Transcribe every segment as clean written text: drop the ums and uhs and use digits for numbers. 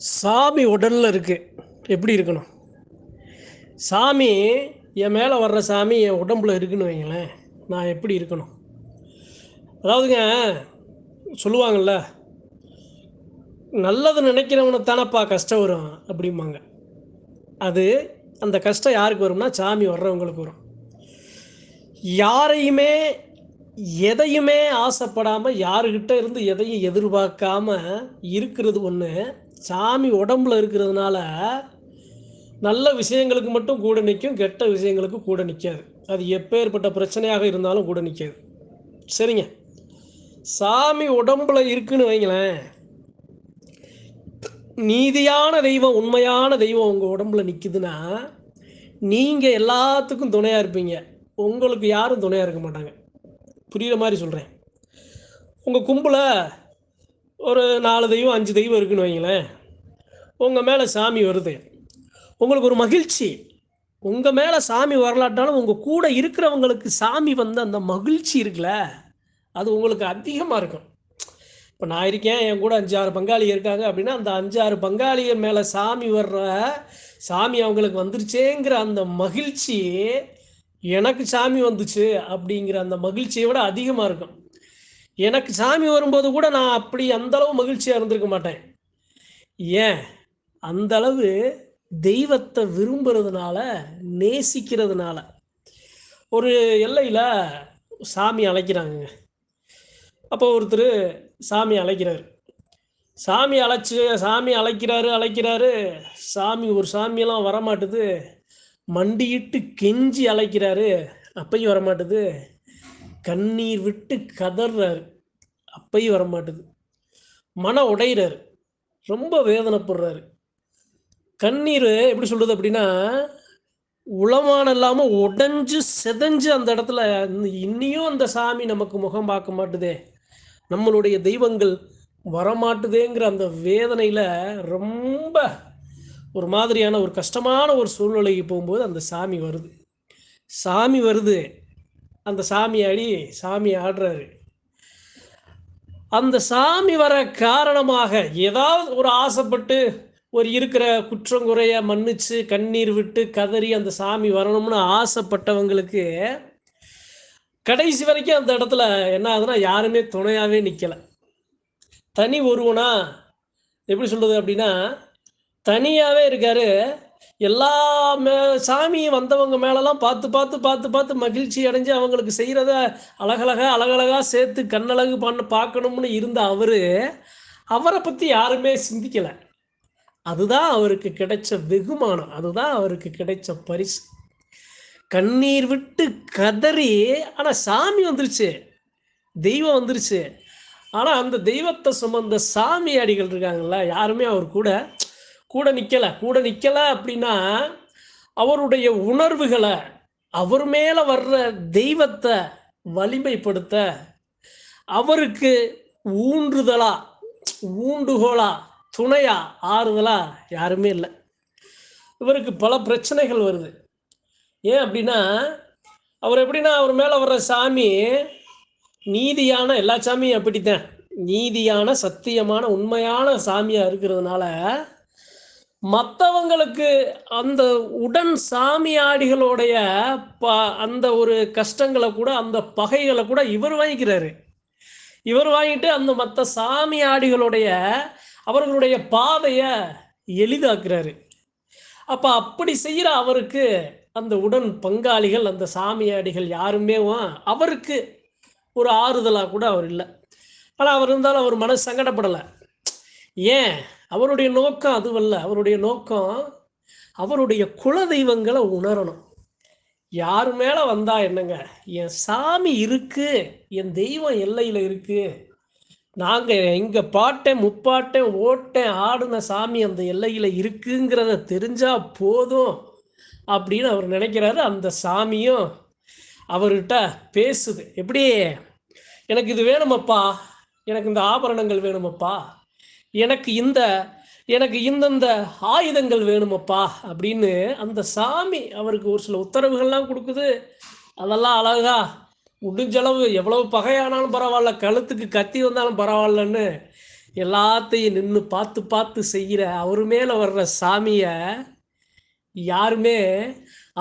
சாமி உடலில் இருக்குது. எப்படி இருக்கணும்? சாமி என் மேலே வர்ற சாமி என் உடம்புல இருக்குன்னு வைங்களேன், நான் எப்படி இருக்கணும்? அதாவதுங்க, சொல்லுவாங்கள்ல, நல்லது நினைக்கிறவனை தானப்பா கஷ்டம் வரும் அப்படிம்பாங்க. அது அந்த கஷ்டம் யாருக்கு வரும்னா, சாமி வர்றவங்களுக்கு வரும். யாரையுமே எதையுமே ஆசைப்படாமல், யாருக்கிட்ட இருந்து எதையும் எதிர்பார்க்காம இருக்கிறது ஒன்று. சாமி உடம்புல இருக்கிறதுனால நல்ல விஷயங்களுக்கு மட்டும் கூட நிற்கும், கெட்ட விஷயங்களுக்கு கூட நிற்காது. அது எப்பேற்பட்ட பிரச்சனையாக இருந்தாலும் கூட நிற்காது. சரிங்க, சாமி உடம்புல இருக்குன்னு வைங்களேன், நீதியான தெய்வம், உண்மையான தெய்வம் உங்கள் உடம்புல நிற்குதுன்னா, நீங்கள் எல்லாத்துக்கும் துணையாக இருப்பீங்க. உங்களுக்கு யாரும் துணையாக இருக்க மாட்டாங்க. புரிகிற மாதிரி சொல்கிறேன். உங்கள் கும்பலில் ஒரு 4 தெய்வம் 5 தெய்வம் இருக்குன்னு வைங்களேன், உங்கள் மேலே சாமி வருது, உங்களுக்கு ஒரு மகிழ்ச்சி. உங்கள் மேலே சாமி வரலாட்டாலும் உங்கள் கூட இருக்கிறவங்களுக்கு சாமி வந்து அந்த மகிழ்ச்சி இருக்குல்ல, அது உங்களுக்கு அதிகமாக இருக்கும். இப்போ நான் இருக்கேன், என் கூட 5-6 பங்காளி இருக்காங்க அப்படின்னா, அந்த 5-6 பங்காளிய மேலே சாமி வர்ற, சாமி அவங்களுக்கு வந்துருச்சேங்கிற அந்த மகிழ்ச்சி, எனக்கு சாமி வந்துச்சு அப்படிங்கிற அந்த மகிழ்ச்சியை விட அதிகமாக இருக்கும். எனக்கு சாமி வரும்போது கூட நான் அப்படி அந்தளவு மகிழ்ச்சியாக இருந்திருக்க மாட்டேன். ஏன்? அந்தளவு தெய்வத்தை விரும்புறதுனால, நேசிக்கிறதுனால. ஒரு எல்லையில் சாமி அழைக்கிறாங்க. அப்போ ஒருத்தர் சாமி அழைக்கிறார். சாமி அழைக்கிறாரு. சாமி ஒரு சாமியெல்லாம் வரமாட்டுது. மண்டியிட்டு கெஞ்சி அழைக்கிறாரு, அப்பையும் வரமாட்டுது. கண்ணீர் விட்டு கதறாரு, அப்பையும் வரமாட்டுது. மன உடைகிறாரு, ரொம்ப வேதனைப்படுறாரு. கண்ணீர் எப்படி சொல்கிறது அப்படின்னா, உளமான இல்லாமல் உடைஞ்சு செதஞ்சு அந்த இடத்துல இன்னியும் அந்த சாமி நமக்கு முகம் பார்க்க மாட்டுதே, நம்மளுடைய தெய்வங்கள் வரமாட்டுதேங்கிற அந்த வேதனையில் ரொம்ப ஒரு மாதிரியான ஒரு கஷ்டமான ஒரு சூழ்நிலைக்கு போகும்போது அந்த சாமி வருது. சாமி வருது, அந்த சாமி ஆடுறாரு. அந்த சாமி வர காரணமாக ஏதாவது ஒரு ஆசைப்பட்டு ஒரு இருக்கிற குற்றம் குறைய மன்னிச்சு கண்ணீர் விட்டு கதறி அந்த சாமி வரணும்னு ஆசைப்பட்டவங்களுக்கு கடைசி வரைக்கும் அந்த இடத்துல என்ன ஆகுதுன்னா, யாருமே துணையாகவே நிற்கலை. தனி ஒருவனா எப்படி சொல்கிறது அப்படின்னா, தனியாகவே இருக்கார். எல்லா சாமி வந்தவங்க மேலெல்லாம் பார்த்து பார்த்து பார்த்து பார்த்து மகிழ்ச்சி அடைஞ்சு அவங்களுக்கு செய்கிறத அழகழகாக சேர்த்து கண்ணழகு பார்க்கணும்னு இருந்த அவரை பற்றி யாருமே சிந்திக்கலை. அதுதான் அவருக்கு கிடைச்ச வெகுமானம், அதுதான் அவருக்கு கிடைச்ச பரிசு. கண்ணீர் விட்டு கதறி, ஆனால் சாமி வந்துருச்சு, தெய்வம் வந்துருச்சு. ஆனால் அந்த தெய்வத்தை சுமந்த சாமி அடிகள் இருக்காங்கல்ல, யாருமே அவர் கூட நிற்கலை அப்படின்னா, அவருடைய உணர்வுகளை, அவர் மேலே வர்ற தெய்வத்தை வலிமைப்படுத்த, அவருக்கு ஊண்டுகோலா, துணையா, ஆறுதலா யாருமே இல்லை. இவருக்கு பல பிரச்சனைகள் வருது. ஏன் அப்படின்னா, அவர் மேலே வர்ற சாமி நீதியான, எல்லா சாமியும் அப்படித்தான், நீதியான சத்தியமான உண்மையான சாமியாக இருக்கிறதுனால மற்றவங்களுக்கு அந்த உடன் சாமியாடிகளுடைய அந்த ஒரு கஷ்டங்களை கூட, அந்த பகைகளை கூட இவர் வாங்கிக்கிறாரு. இவர் வாங்கிட்டு அந்த மற்ற சாமியாடிகளுடைய அவர்களுடைய பாதையை எளிதாக்குறாரு. அப்போ அப்படி செய்கிற அவருக்கு அந்த உடன் பங்காளிகள், அந்த சாமியாடிகள் யாருமே அவருக்கு ஒரு ஆறுதலாக கூட அவர் இல்லை. ஆனால் அவர் இருந்தாலும் அவர் மனசு சங்கடப்படலை. ஏன்? அவருடைய நோக்கம் அதுவல்ல. அவருடைய நோக்கம் அவருடைய குல தெய்வங்களை உணரணும். யார் மேலே வந்தா என்னங்க, என் சாமி இருக்கு, என் தெய்வம் எல்லையில் இருக்கு, நாங்கள் எங்கள் பாட்டேன் முப்பாட்டேன் ஓட்டேன் ஆடின சாமி அந்த எல்லையில் இருக்குங்கிறத தெரிஞ்சால் போதும் அப்படின்னு அவர் நினைக்கிறாரு. அந்த சாமியும் அவர்கிட்ட பேசுது. எப்படி? எனக்கு இது வேணுமப்பா, எனக்கு இந்த ஆபரணங்கள் வேணுமப்பா, எனக்கு இந்தந்த ஆயுதங்கள் வேணுமப்பா அப்படின்னு அந்த சாமி அவருக்கு ஒரு சில உத்தரவுகள்லாம் கொடுக்குது. அதெல்லாம் அழகா முடிஞ்சளவு எவ்வளவு பகையானாலும் பரவாயில்ல, கழுத்துக்கு கத்தி வந்தாலும் பரவாயில்லன்னு எல்லாத்தையும் நின்று பார்த்து பார்த்து செய்கிற அவர் மேலே வர்ற சாமியை யாருமே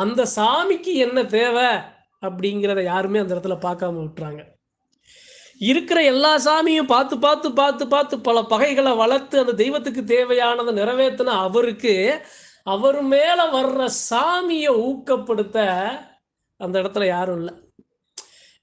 அந்த சாமிக்கு என்ன தேவை அப்படிங்கிறத யாருமே அந்த இடத்துல பார்க்காம விட்டுறாங்க. இருக்கிற எல்லா சாமியும் பார்த்து பார்த்து பார்த்து பார்த்து பல பகைகளை வளர்த்து அந்த தெய்வத்துக்கு தேவையானதை நிறைவேற்றின அவருக்கு அவர் மேலே வர்ற சாமியை ஊக்கப்படுத்த அந்த இடத்துல யாரும் இல்லை.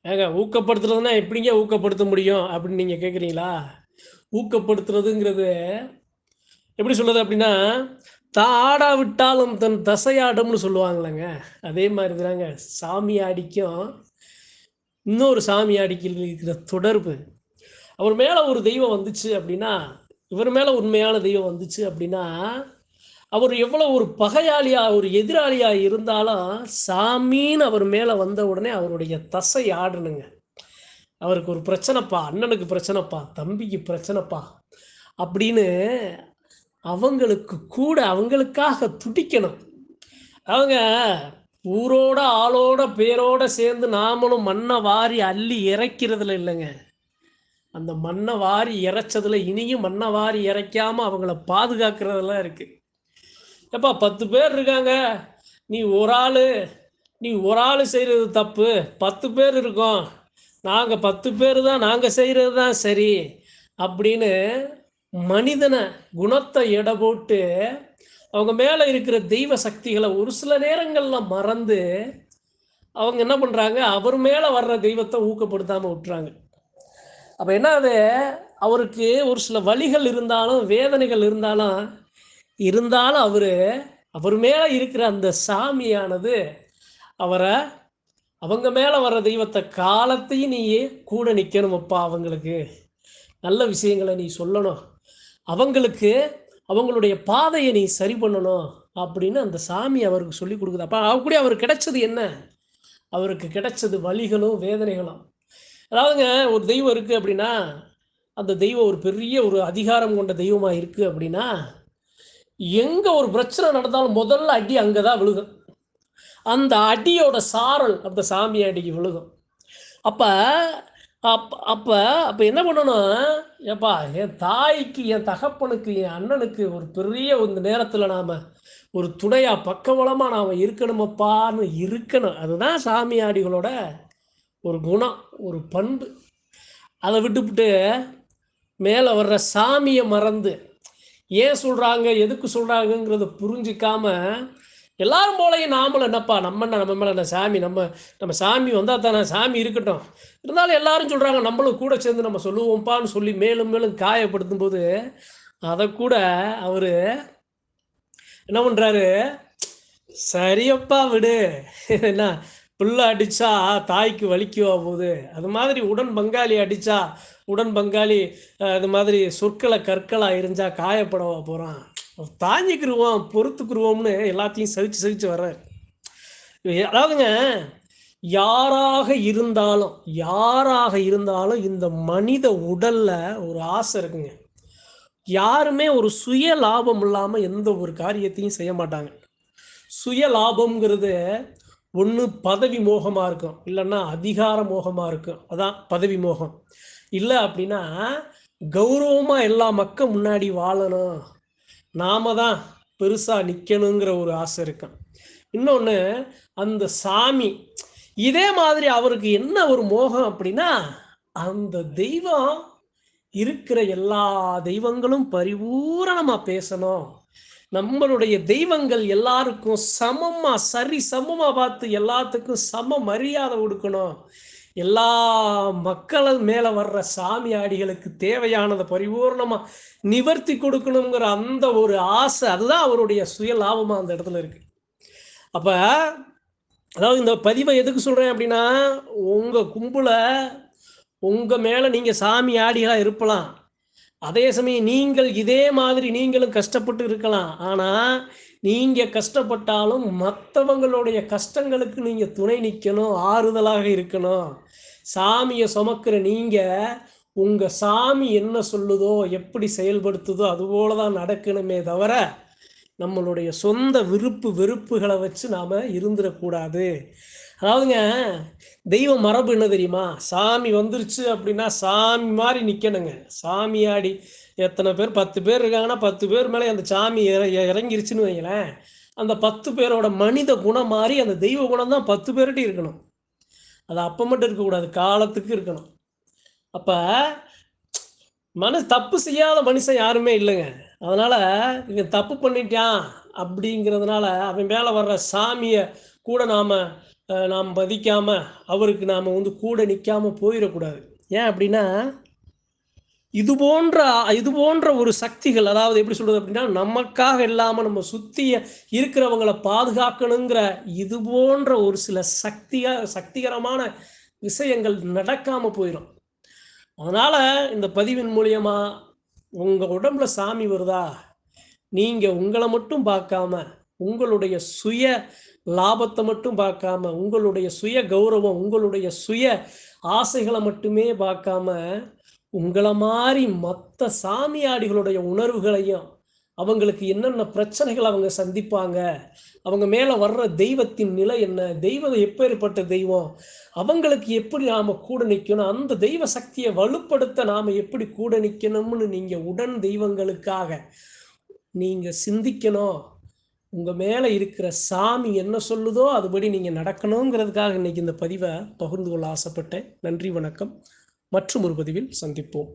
ஏங்க, ஊக்கப்படுத்துறதுன்னா எப்படிங்க ஊக்கப்படுத்த முடியும் அப்படின்னு நீங்கள் கேட்குறீங்களா? ஊக்கப்படுத்துறதுங்கிறது எப்படி சொல்லுது அப்படின்னா, தான் ஆடாவிட்டாலும் தன் தசையாடும்னு சொல்லுவாங்களேங்க. அதே மாதிரி தாங்க சாமியாடிக்கும் இன்னொரு சாமியாடிக்கு இருக்கிற தொடர்பு. அவர் மேலே ஒரு தெய்வம் வந்துச்சு அப்படின்னா, இவர் மேலே உண்மையான தெய்வம் வந்துச்சு அப்படின்னா, அவர் எவ்வளோ ஒரு பகையாளியாக ஒரு எதிராளியாக இருந்தாலும் சாமின்னு அவர் மேலே வந்த உடனே அவருடைய தசை ஆடணுங்க. அவருக்கு ஒரு பிரச்சனைப்பா, அண்ணனுக்கு பிரச்சனைப்பா, தம்பிக்கு பிரச்சனைப்பா அப்படின்னு அவங்களுக்கு கூட அவங்களுக்காக துடிக்கணும். அவங்க ஊரோட ஆளோட பேரோட சேர்ந்து நாமளும் மண்ணை வாரி அள்ளி இறைக்கிறதுல இல்லைங்க, அந்த மண்ணை வாரி இறைச்சதுல இனியும் மண்ணை வாரி இறைக்காமல் அவங்கள பாதுகாக்கிறதுலாம் இருக்குது. எப்பா 10 பேர் இருக்காங்க, நீ ஒரு ஆள் செய்கிறது தப்பு, 10 பேர் இருக்கோம், நாங்கள் 10 பேர் தான், நாங்கள் செய்கிறது தான் சரி அப்படின்னு மனிதனை குணத்தை எடை போட்டு அவங்க மேலே இருக்கிற தெய்வ சக்திகளை ஒரு சில நேரங்களில் மறந்து அவங்க என்ன பண்ணுறாங்க, அவர் மேலே வர்ற தெய்வத்தை ஊக்கப்படுத்தாமல் விட்டுறாங்க. அப்போ என்ன அது, அவருக்கு ஒரு சில வலிகள் இருந்தாலும் வேதனைகள் இருந்தாலும் அவர் மேலே இருக்கிற அந்த சாமியானது அவரை அவங்க மேலே வர்ற தெய்வத்தை காலத்தையும் நீ கூட நிற்கணுமப்பா, அவங்களுக்கு நல்ல விஷயங்களை நீ சொல்லணும், அவங்களுக்கு அவங்களுடைய பாதையை நீ சரி பண்ணணும் அப்படின்னு அந்த சாமி அவருக்கு சொல்லி கொடுக்குது. அப்போ அப்படி அவருக்கு கிடைச்சது என்ன? அவருக்கு கிடைச்சது வலிகளும் வேதனைகளும். அதாவதுங்க, ஒரு தெய்வம் இருக்குது அப்படின்னா அந்த தெய்வம் ஒரு பெரிய ஒரு அதிகாரம் கொண்ட தெய்வமாக இருக்குது அப்படின்னா எங்கே ஒரு பிரச்சனை நடந்தாலும் முதல்ல அடி அங்கே தான் விழுகும். அந்த அடியோட சாரல் அந்த சாமி அடிக்கு விழுகும். அப்போ அப்போ அப்போ அப்போ என்ன பண்ணணும், ஏப்பா என் தாய்க்கு, என் தகப்பனுக்கு, என் அண்ணனுக்கு ஒரு பெரிய இந்த நேரத்தில் நாம் ஒரு துணையாக பக்கபலமாக நாம் இருக்கணுமப்பான்னு இருக்கணும். அதுதான் சாமியாடிகளோட ஒரு குணம், ஒரு பண்பு. அதை விட்டுவிட்டு மேலே வர்ற சாமியை மறந்து ஏன் சொல்கிறாங்க எதுக்கு சொல்கிறாங்கங்கிறத புரிஞ்சிக்காம எல்லாரும் போலையும் நாமளும் என்னப்பா நம்ம மேலே என்ன சாமி, நம்ம சாமி வந்தால் தானே, சாமி இருக்கட்டும், இருந்தாலும் எல்லாரும் சொல்கிறாங்க நம்மளும் கூட சேர்ந்து நம்ம சொல்லுவோம்ப்பான்னு சொல்லி மேலும் மேலும் காயப்படுத்தும் போது அதை கூட அவர் என்ன பண்ணுறாரு, சரியப்பா விடு, என்ன புல்லை அடித்தா தாய்க்கு வலிக்குவா போகுது, அது மாதிரி உடன் பங்காளி அடித்தா உடன் பங்காளி அது மாதிரி சொற்களை கற்களாக இருந்தால் காயப்படவா போகிறான், தாங்கிக்கிருவோம் பொறுத்துக்குருவோம்னு எல்லாத்தையும் சகிச்சு வர்றார். அதாவதுங்க, யாராக இருந்தாலும் இந்த மனித உடல்ல ஒரு ஆசை இருக்குங்க. யாருமே ஒரு சுய லாபம் இல்லாமல் எந்த ஒரு காரியத்தையும் செய்ய மாட்டாங்க. சுய லாபம்ங்கிறது ஒன்று பதவி மோகமாக இருக்கும், இல்லைன்னா அதிகார மோகமாக இருக்கும், அதான் பதவி மோகம். இல்லை அப்படின்னா கௌரவமாக எல்லா மக்கள் முன்னாடி வாழணும், நாம தான் பெருசாக நிற்கணுங்கிற ஒரு ஆசை இருக்கும். இன்னொன்று அந்த சாமி இதே மாதிரி அவருக்கு என்ன ஒரு மோகம் அப்படின்னா, அந்த தெய்வம் இருக்கிற எல்லா தெய்வங்களும் பரிபூரணமாக பேசணும், நம்மளுடைய தெய்வங்கள் எல்லாருக்கும் சரி சமமாக பார்த்து எல்லாத்துக்கும் சம மரியாதை கொடுக்கணும், எல்லா மக்கள் மேலே வர்ற சாமியாடிகளுக்கு தேவையானதை பரிபூர்ணமாக நிவர்த்தி கொடுக்கணுங்கிற அந்த ஒரு ஆசை, அதுதான் அவருடைய சுய லாபமாக அந்த இடத்துல இருக்குது. அப்போ அதாவது இந்த பதிவை எதுக்கு சொல்கிறேன் அப்படின்னா, உங்கள் கும்பலை உங்கள் மேலே நீங்கள் சாமி ஆடிகளாக இருக்கலாம், அதே சமயம் நீங்கள் இதே மாதிரி நீங்களும் கஷ்டப்பட்டு இருக்கலாம். ஆனால் நீங்கள் கஷ்டப்பட்டாலும் மற்றவங்களுடைய கஷ்டங்களுக்கு நீங்கள் துணை நிற்கணும், ஆறுதலாக இருக்கணும். சாமியை சுமக்கிற நீங்கள் உங்கள் சாமி என்ன சொல்லுதோ எப்படி செயல்படுத்துதோ அதுபோல தான் நடக்கணுமே தவிர நம்மளுடைய சொந்த விருப்பு வெறுப்புகளை வச்சு நாம் இருந்துடக்கூடாது. அதாவதுங்க, தெய்வ மரபு என்ன தெரியுமா, சாமி வந்துருச்சு அப்படின்னா சாமி மாதிரி நிற்கணுங்க. சாமியாடி எத்தனை பேர் 10 பேர் இருக்காங்கன்னா 10 பேர் மேலே அந்த சாமி இறங்கிருச்சுன்னு வைங்களேன், அந்த 10 பேரோட மனித குணம் மாறி அந்த தெய்வ குணம் தான் 10 பேர்கிட்டையும் இருக்கணும். அது அப்போ மட்டும் இருக்கக்கூடாது, காலத்துக்கு இருக்கணும். அப்போ தப்பு செய்யாத மனுஷன் யாருமே இல்லைங்க. அதனால இவன் தப்பு பண்ணிட்டான் அப்படிங்கிறதுனால அவன் மேலே வர்ற சாமியை கூட நாம் மதிக்காம அவருக்கு நாம் வந்து கூட நிற்காம போயிடக்கூடாது. ஏன் அப்படின்னா, இது போன்ற ஒரு சக்திகள், அதாவது எப்படி சொல்றது அப்படின்னா, நமக்காக இல்லாமல் நம்ம சுற்றிய இருக்கிறவங்களை பாதுகாக்கணுங்கிற இது போன்ற ஒரு சில சக்திகரமான விஷயங்கள் நடக்காம போயிடும். அதனால இந்த பதிவின் மூலியமா உங்க உடம்புல சாமி வருதா, நீங்க உங்களை மட்டும் பார்க்காம, உங்களுடைய சுய லாபத்தை மட்டும் பார்க்காம, உங்களுடைய சுய கௌரவம், உங்களுடைய சுய ஆசைகளை மட்டுமே பார்க்காம, உங்கள மாரி மற்ற சாமியாடிகளுடைய உணர்வுகளையும், அவங்களுக்கு என்னென்ன பிரச்சனைகள் அவங்க சந்திப்பாங்க, அவங்க மேலே வர்ற தெய்வத்தின் நிலை என்ன, தெய்வம் எப்பேற்பட்ட தெய்வம், அவங்களுக்கு எப்படி நாம் கூட நிற்கணும், அந்த தெய்வ சக்தியை வலுப்படுத்த நாம் எப்படி கூட நிற்கணும்னு நீங்கள் உடன் தெய்வங்களுக்காக நீங்கள் சிந்திக்கணும். உங்கள் மேலே இருக்கிற சாமி என்ன சொல்லுதோ அதுபடி நீங்கள் நடக்கணுங்கிறதுக்காக இன்றைக்கி இந்த பதிவை பகிர்ந்து கொள்ள ஆசைப்பட்டேன். நன்றி, வணக்கம். மற்றும் ஒரு பதிவில் சந்திப்போம்.